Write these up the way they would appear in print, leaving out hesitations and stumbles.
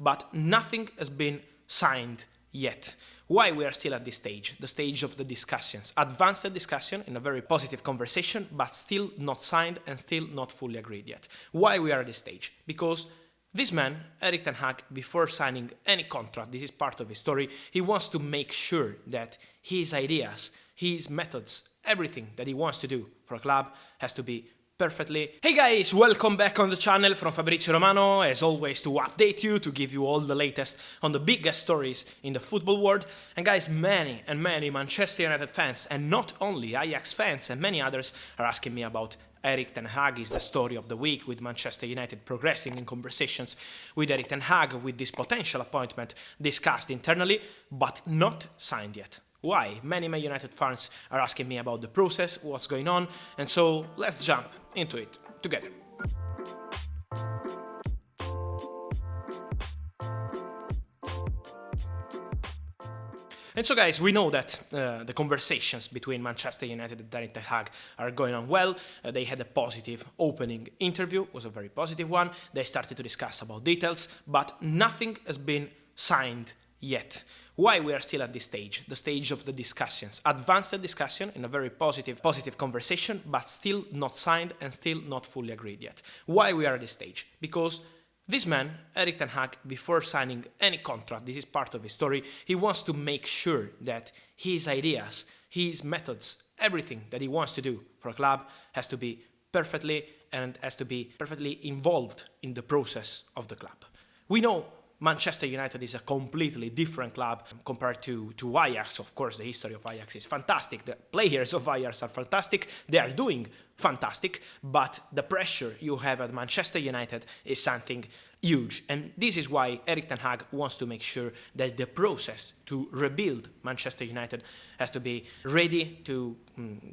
but nothing has been signed yet. Why we are still at this stage, the stage of the discussions, advanced discussion in a very positive conversation, but still not signed and still not fully agreed yet. Why we are at this stage? Because this man, Erik ten Hag, before signing any contract, this is part of his story, he wants to make sure that his ideas, his methods, everything that he wants to do for a club has to be perfectly. Hey guys, welcome back on the channel from Fabrizio Romano, as always to update you, to give you all the latest on the biggest stories in the football world. And guys, many Manchester United fans, and not only Ajax fans and many others, are asking me about Erik ten Hag. Is the story of the week, with Manchester United progressing in conversations with Erik ten Hag, with this potential appointment discussed internally, but not signed yet. Why? Many Man United fans are asking me about the process, what's going on, and so let's jump into it together. And so guys, we know that the conversations between Manchester United and Erik ten Hag are going on well. They had a positive opening interview, was a very positive one. They started to discuss about details, but nothing has been signed yet. Why we are still at this stage, the stage of the discussions, advanced discussion in a very positive conversation, but still not signed and still not fully agreed yet. Why we are at this stage? Because this man, Erik ten Hag, before signing any contract, this is part of his story, he wants to make sure that his ideas, his methods, everything that he wants to do for a club has to be perfectly involved in the process of the club. We know Manchester United is a completely different club compared to Ajax. Of course, the history of Ajax is fantastic. The players of Ajax are fantastic. They are doing fantastic. But the pressure you have at Manchester United is something huge. And this is why Erik ten Hag wants to make sure that the process to rebuild Manchester United has to be ready to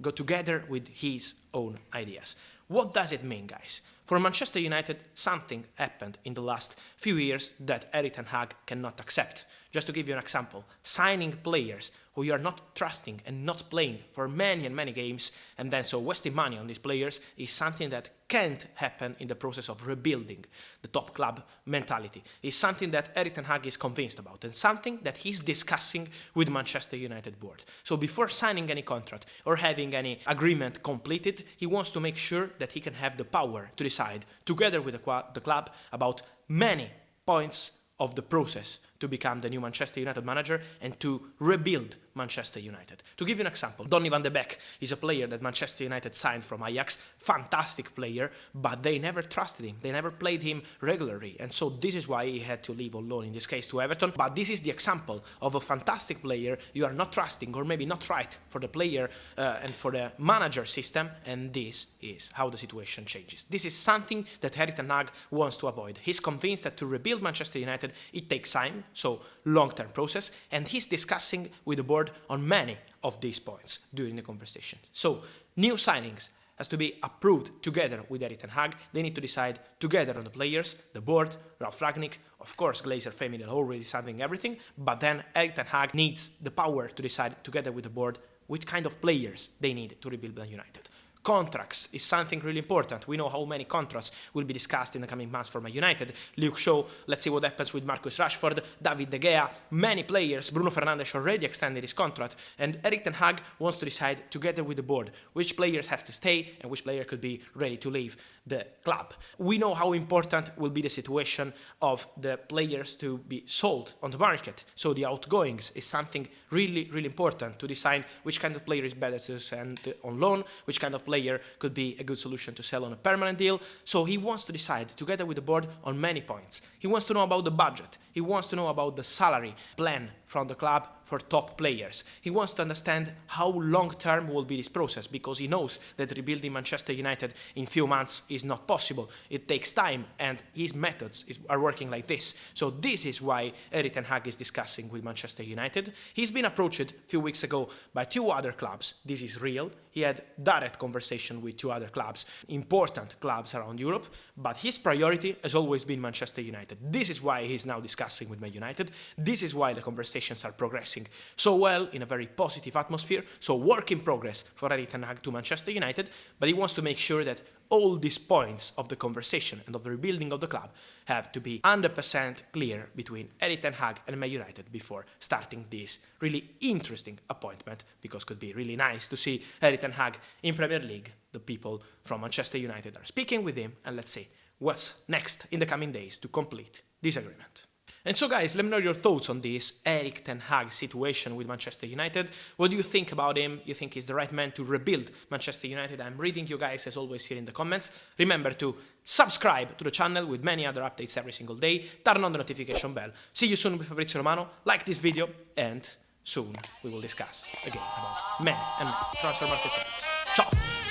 go together with his own ideas. What does it mean, guys? For Manchester United, something happened in the last few years that Erik ten Hag cannot accept. Just to give you an example, signing players who you are not trusting and not playing for many games, and then so wasting money on these players, is something that can't happen in the process of rebuilding the top club mentality. It's something that Erik ten Hag is convinced about, and something that he's discussing with Manchester United board. So before signing any contract or having any agreement completed, he wants to make sure that he can have the power to decide, together with the club, about many points of the process to become the new Manchester United manager and to rebuild Manchester United. To give you an example, Donny van de Beek is a player that Manchester United signed from Ajax, fantastic player, but they never trusted him, they never played him regularly, and so this is why he had to leave on loan, in this case to Everton. But this is the example of a fantastic player you are not trusting, or maybe not right for the player and for the manager system, and this is how the situation changes. This is something that Erik ten Hag wants to avoid. He's convinced that to rebuild Manchester United, it takes time, so long-term process, and he's discussing with the board on many of these points during the conversation. So new signings has to be approved together with Erik ten Hag. They need to decide together on the players, the board, Ralf Rangnick, of course Glazer family are already deciding everything, but then Erik ten Hag needs the power to decide together with the board which kind of players they need to rebuild Man United. Contracts is something really important. We know how many contracts will be discussed in the coming months for Man United. Luke Shaw, let's see what happens with Marcus Rashford, David De Gea, many players. Bruno Fernandes already extended his contract, and Erik ten Hag wants to decide together with the board which players have to stay and which player could be ready to leave the club. We know how important will be the situation of the players to be sold on the market. So the outgoings is something really important to decide which kind of player is better to send on loan, which kind of player could be a good solution to sell on a permanent deal. So he wants to decide together with the board on many points. He wants to know about the budget. He wants to know about the salary plan from the club for top players. He wants to understand how long-term will be this process, because he knows that rebuilding Manchester United in few months is not possible. It takes time, and his methods are working like this. So this is why Erik ten Hag is discussing with Manchester United. He's been approached a few weeks ago by two other clubs. This is real. He had direct conversation with two other clubs, important clubs around Europe, but his priority has always been Manchester United. This is why he's now discussing with Man United. This is why the conversation conversations are progressing so well in a very positive atmosphere. So work in progress for Erik ten Hag to Manchester United, but he wants to make sure that all these points of the conversation and of the rebuilding of the club have to be 100% clear between Erik ten Hag and Man United before starting this really interesting appointment, because it could be really nice to see Erik ten Hag in Premier League. The people from Manchester United are speaking with him, and let's see what's next in the coming days to complete this agreement. And so guys, let me know your thoughts on this Erik ten Hag situation with Manchester United. What do you think about him? You think he's the right man to rebuild Manchester United? I'm reading you guys as always here in the comments. Remember to subscribe to the channel with many other updates every single day. Turn on the notification bell. See you soon with Fabrizio Romano. Like this video, and soon we will discuss again about many and many transfer market topics. Ciao!